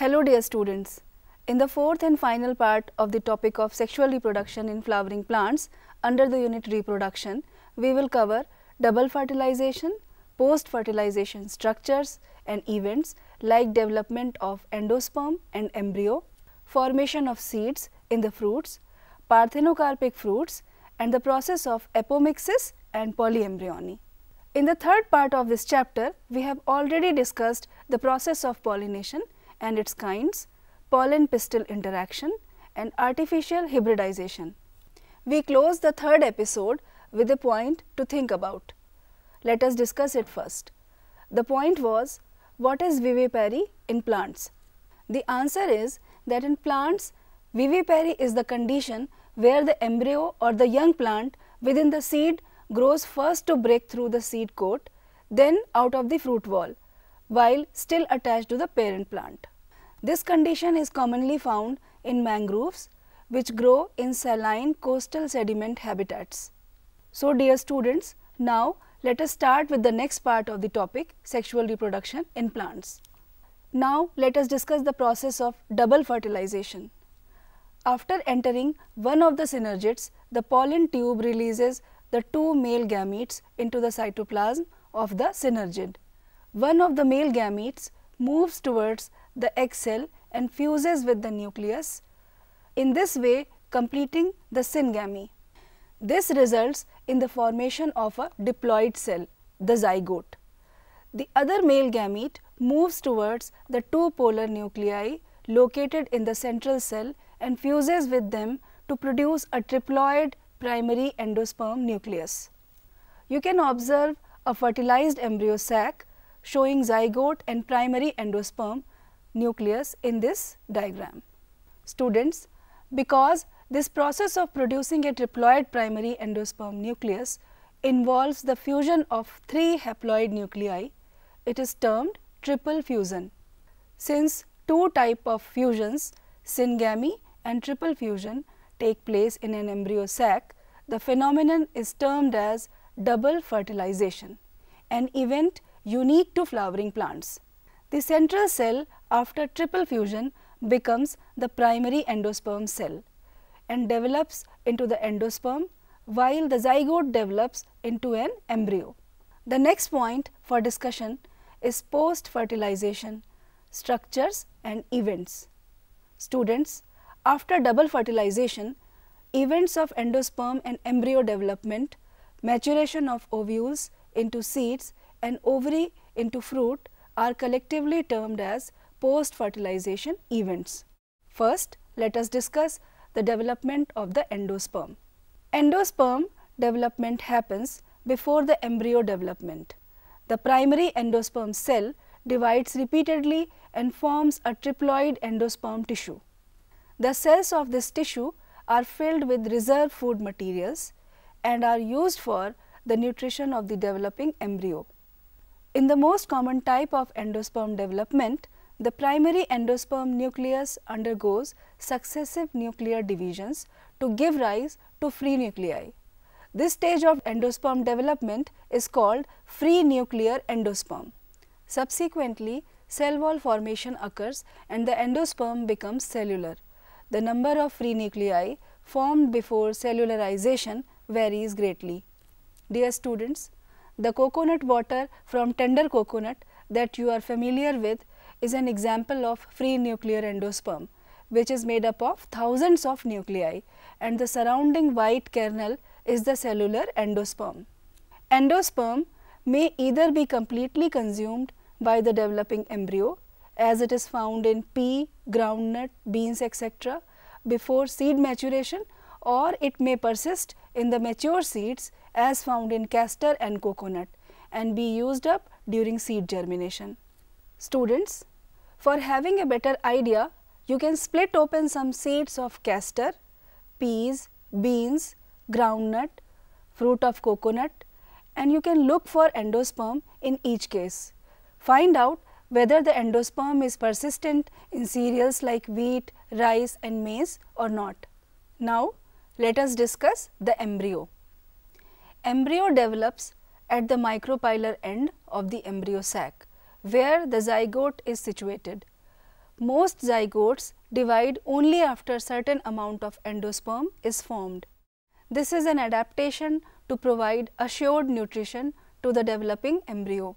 Hello dear students, in the fourth and final part of the topic of sexual reproduction in flowering plants under the unit reproduction, we will cover double fertilization, post-fertilization structures and events like development of endosperm and embryo, formation of seeds in the fruits, parthenocarpic fruits and the process of apomixis and polyembryony. In the third part of this chapter, we have already discussed the process of pollination and its kinds, pollen-pistil interaction and artificial hybridization. We close the third episode with a point to think about. Let us discuss it first. The point was, what is vivipary in plants? The answer is that in plants, vivipary is the condition where the embryo or the young plant within the seed grows first to break through the seed coat, then out of the fruit wall, while still attached to the parent plant. This condition is commonly found in mangroves, which grow in saline coastal sediment habitats. So dear students, now let us start with the next part of the topic, sexual reproduction in plants. Now let us discuss the process of double fertilization. After entering one of the synergids, the pollen tube releases the two male gametes into the cytoplasm of the synergid. One of the male gametes moves towards the egg cell and fuses with the nucleus, in this way completing the syngamy. This results in the formation of a diploid cell, the zygote. The other male gamete moves towards the two polar nuclei located in the central cell and fuses with them to produce a triploid primary endosperm nucleus. You can observe a fertilized embryo sac showing zygote and primary endosperm nucleus in this diagram. Students, because this process of producing a triploid primary endosperm nucleus involves the fusion of three haploid nuclei, it is termed triple fusion. Since two types of fusions, syngamy and triple fusion, take place in an embryo sac, the phenomenon is termed as double fertilization, an event unique to flowering plants. The central cell after triple fusion becomes the primary endosperm cell and develops into the endosperm, while the zygote develops into an embryo. The next point for discussion is post-fertilization, structures and events. Students, after double fertilization, events of endosperm and embryo development, maturation of ovules into seeds and ovary into fruit are collectively termed as post-fertilization events. First, let us discuss the development of the endosperm. Endosperm development happens before the embryo development. The primary endosperm cell divides repeatedly and forms a triploid endosperm tissue. The cells of this tissue are filled with reserve food materials and are used for the nutrition of the developing embryo. In the most common type of endosperm development, the primary endosperm nucleus undergoes successive nuclear divisions to give rise to free nuclei. This stage of endosperm development is called free nuclear endosperm. Subsequently, cell wall formation occurs and the endosperm becomes cellular. The number of free nuclei formed before cellularization varies greatly. Dear students, the coconut water from tender coconut that you are familiar with is an example of free nuclear endosperm, which is made up of thousands of nuclei, and the surrounding white kernel is the cellular endosperm. Endosperm may either be completely consumed by the developing embryo, as it is found in pea, groundnut, beans, etc., before seed maturation, or it may persist in the mature seeds as found in castor and coconut and be used up during seed germination. Students, for having a better idea, you can split open some seeds of castor, peas, beans, groundnut, fruit of coconut, and you can look for endosperm in each case. Find out whether the endosperm is persistent in cereals like wheat, rice and maize or not. Now, let us discuss the embryo. Embryo develops at the micropylar end of the embryo sac, where the zygote is situated. Most zygotes divide only after certain amount of endosperm is formed. This is an adaptation to provide assured nutrition to the developing embryo.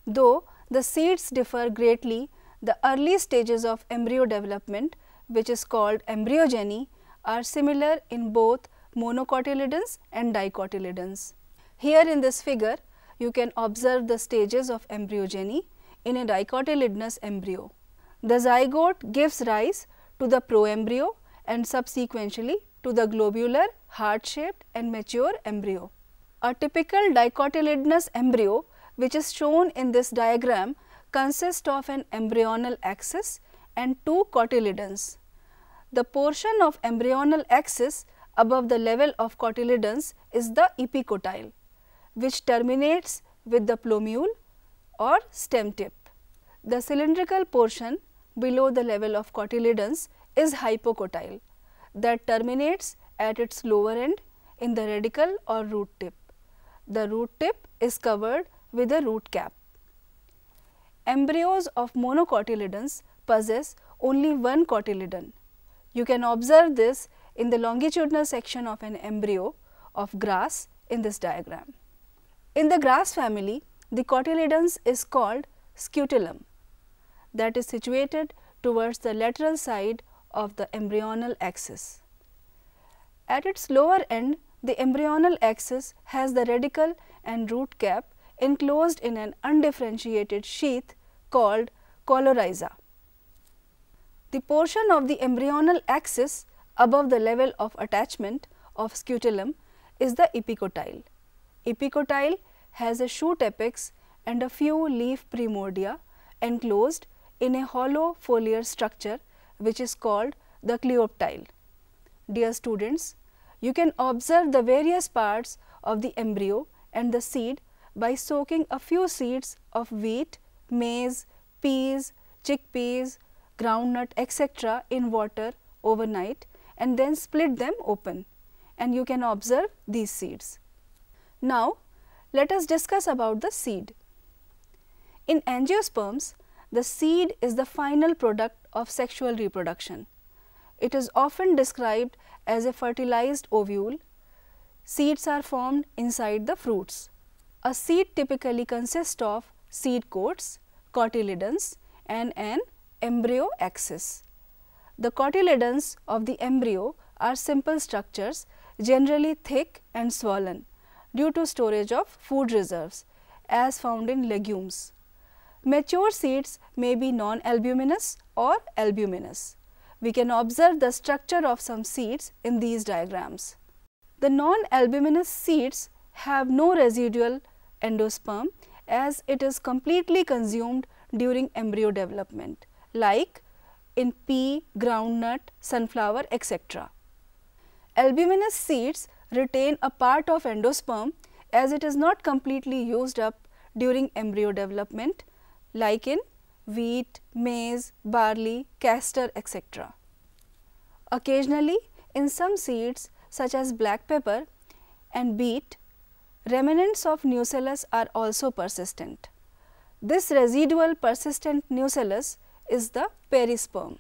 Though the seeds differ greatly, the early stages of embryo development, which is called embryogeny, are similar in both monocotyledons and dicotyledons. Here in this figure, you can observe the stages of embryogeny in a dicotyledonous embryo. The zygote gives rise to the proembryo and subsequently to the globular, heart-shaped and mature embryo. A typical dicotyledonous embryo, which is shown in this diagram, consists of an embryonal axis and two cotyledons. The portion of embryonal axis above the level of cotyledons is the epicotyle, which terminates with the plumule or stem tip. The cylindrical portion below the level of cotyledons is hypocotyle, that terminates at its lower end in the radicle or root tip. The root tip is covered with a root cap. Embryos of monocotyledons possess only one cotyledon. You can observe this in the longitudinal section of an embryo of grass in this diagram. In the grass family, the cotyledons is called scutellum, that is situated towards the lateral side of the embryonal axis. At its lower end, the embryonal axis has the radicle and root cap enclosed in an undifferentiated sheath called coleorhiza. The portion of the embryonal axis above the level of attachment of scutellum is the epicotyle. Epicotyle has a shoot apex and a few leaf primordia enclosed in a hollow foliar structure which is called the cleoptile. Dear students, you can observe the various parts of the embryo and the seed by soaking a few seeds of wheat, maize, peas, chickpeas, groundnut, etc. in water overnight and then split them open, and you can observe these seeds. Now, let us discuss about the seed. In angiosperms, the seed is the final product of sexual reproduction. It is often described as a fertilized ovule. Seeds are formed inside the fruits. A seed typically consists of seed coats, cotyledons and an embryo axis. The cotyledons of the embryo are simple structures, generally thick and swollen due to storage of food reserves as found in legumes. Mature seeds may be non-albuminous or albuminous. We can observe the structure of some seeds in these diagrams. The non-albuminous seeds have no residual endosperm as it is completely consumed during embryo development, like in pea, groundnut, sunflower, etc. Albuminous seeds retain a part of endosperm as it is not completely used up during embryo development, like in wheat, maize, barley, castor, etc. Occasionally, in some seeds such as black pepper and beet, remnants of nucellus are also persistent. This residual persistent nucellus is the perisperm.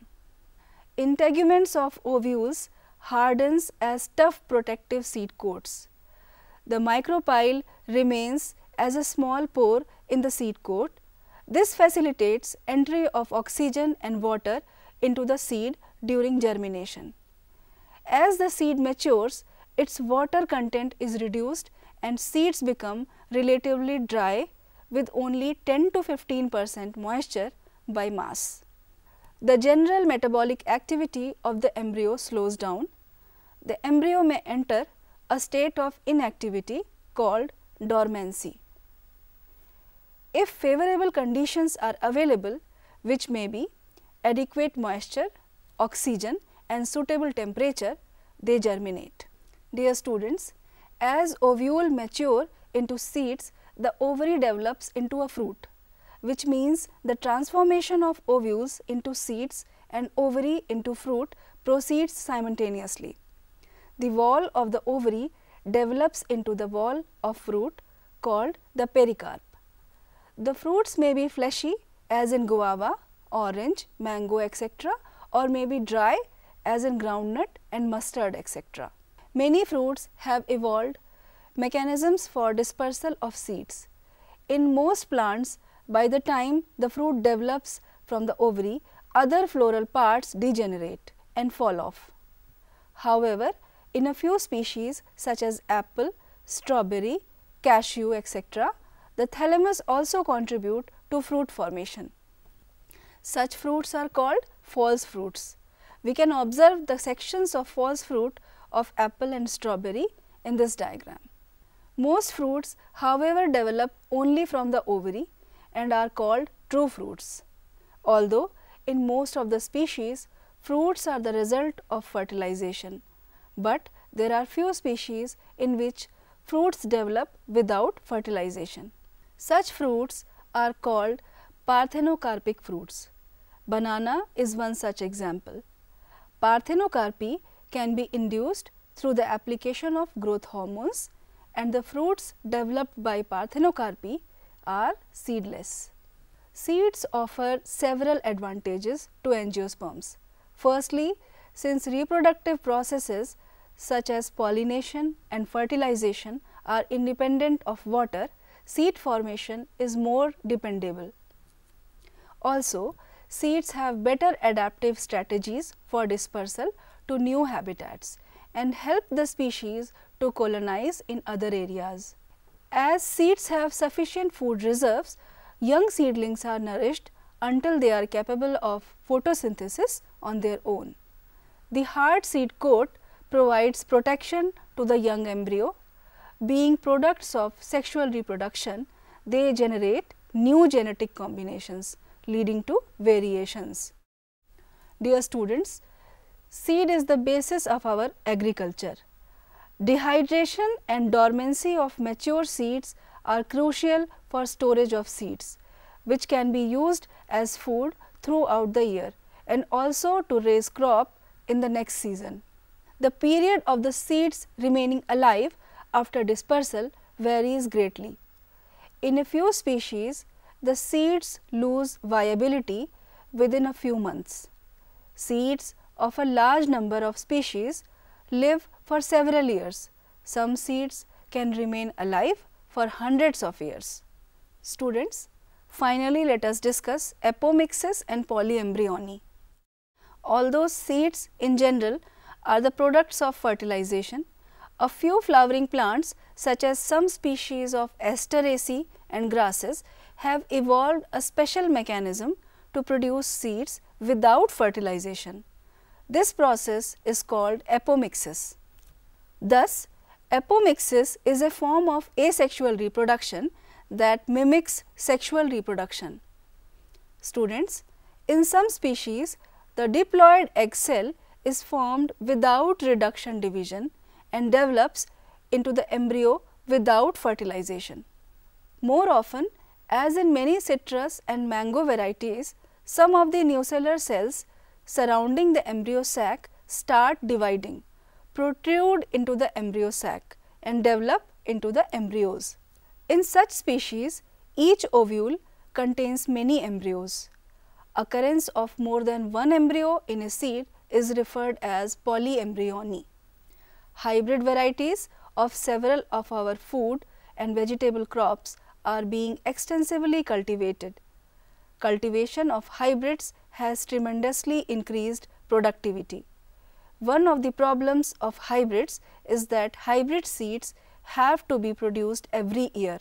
Integuments of ovules hardens as tough protective seed coats. The micropyle remains as a small pore in the seed coat. This facilitates entry of oxygen and water into the seed during germination. As the seed matures, its water content is reduced and seeds become relatively dry with only 10 to 15% moisture by mass. The general metabolic activity of the embryo slows down. The embryo may enter a state of inactivity called dormancy. If favorable conditions are available, which may be adequate moisture, oxygen and suitable temperature, they germinate. Dear students, as ovule mature into seeds, the ovary develops into a fruit, which means the transformation of ovules into seeds and ovary into fruit proceeds simultaneously. The wall of the ovary develops into the wall of fruit called the pericarp. The fruits may be fleshy as in guava orange, mango, etc., or may be dry as in groundnut and mustard, etc. Many fruits have evolved mechanisms for dispersal of seeds. In most plants, by the time the fruit develops from the ovary, other floral parts degenerate and fall off. However, in a few species such as apple, strawberry, cashew, etc., the thalamus also contribute to fruit formation. Such fruits are called false fruits. We can observe the sections of false fruit of apple and strawberry in this diagram. Most fruits, however, develop only from the ovary and are called true fruits. Although in most of the species, fruits are the result of fertilization, but there are few species in which fruits develop without fertilization. Such fruits are called parthenocarpic fruits. Banana is one such example. Parthenocarpy can be induced through the application of growth hormones, and the fruits developed by parthenocarpy are seedless. Seeds offer several advantages to angiosperms. Firstly, since reproductive processes such as pollination and fertilization are independent of water, seed formation is more dependable. Also, seeds have better adaptive strategies for dispersal to new habitats and help the species to colonize in other areas. As seeds have sufficient food reserves, young seedlings are nourished until they are capable of photosynthesis on their own. The hard seed coat provides protection to the young embryo. Being products of sexual reproduction, they generate new genetic combinations leading to variations. Dear students, seed is the basis of our agriculture. Dehydration and dormancy of mature seeds are crucial for storage of seeds, which can be used as food throughout the year and also to raise crop in the next season. The period of the seeds remaining alive after dispersal varies greatly. In a few species, the seeds lose viability within a few months. Seeds of a large number of species live for several years. Some seeds can remain alive for hundreds of years. Students, finally let us discuss apomixis and polyembryony. Although seeds in general are the products of fertilization, a few flowering plants such as some species of Asteraceae and grasses have evolved a special mechanism to produce seeds without fertilization. This process is called apomixis. Thus, apomixis is a form of asexual reproduction that mimics sexual reproduction. Students, in some species, the diploid egg cell is formed without reduction division and develops into the embryo without fertilization. More often, as in many citrus and mango varieties, some of the nucellar cells surrounding the embryo sac start dividing, protrude into the embryo sac and develop into the embryos. In such species, each ovule contains many embryos. Occurrence of more than one embryo in a seed is referred as polyembryony. Hybrid varieties of several of our food and vegetable crops are being extensively cultivated. Cultivation of hybrids has tremendously increased productivity. One of the problems of hybrids is that hybrid seeds have to be produced every year.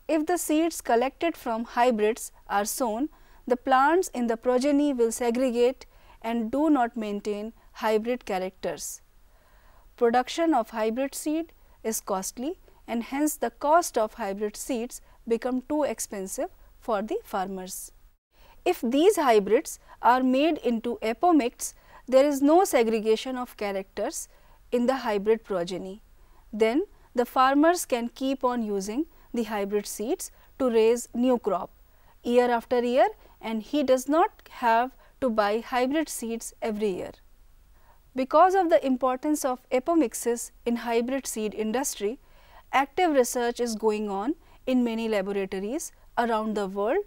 If the seeds collected from hybrids are sown, the plants in the progeny will segregate and do not maintain hybrid characters. Production of hybrid seed is costly and hence the cost of hybrid seeds become too expensive for the farmers. If these hybrids are made into apomicts, there is no segregation of characters in the hybrid progeny. Then the farmers can keep on using the hybrid seeds to raise new crop year after year, and he does not have to buy hybrid seeds every year. Because of the importance of apomixis in hybrid seed industry, active research is going on in many laboratories around the world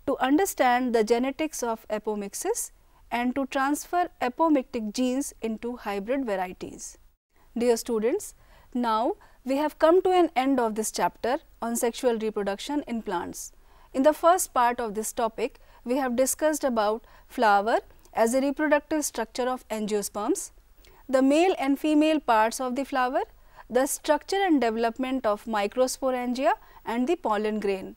to understand the genetics of apomixis and to transfer apomictic genes into hybrid varieties. Dear students, now we have come to an end of this chapter on sexual reproduction in plants. In the first part of this topic, we have discussed about flower as a reproductive structure of angiosperms, the male and female parts of the flower, the structure and development of microsporangia and the pollen grain.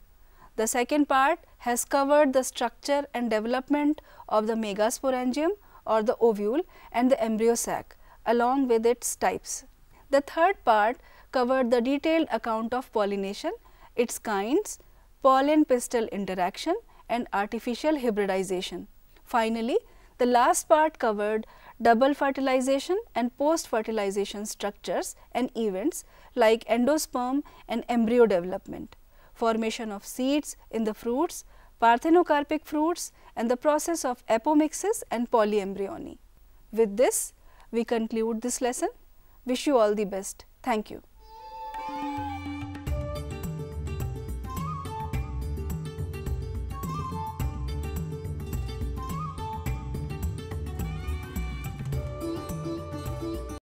The second part has covered the structure and development of the megasporangium or the ovule and the embryo sac along with its types. The third part covered the detailed account of pollination, its kinds, pollen pistil interaction and artificial hybridization. Finally, the last part covered double fertilization and post fertilization structures and events like endosperm and embryo development, formation of seeds in the fruits, parthenocarpic fruits and the process of apomixis and polyembryony. With this, we conclude this lesson. Wish you all the best. Thank you.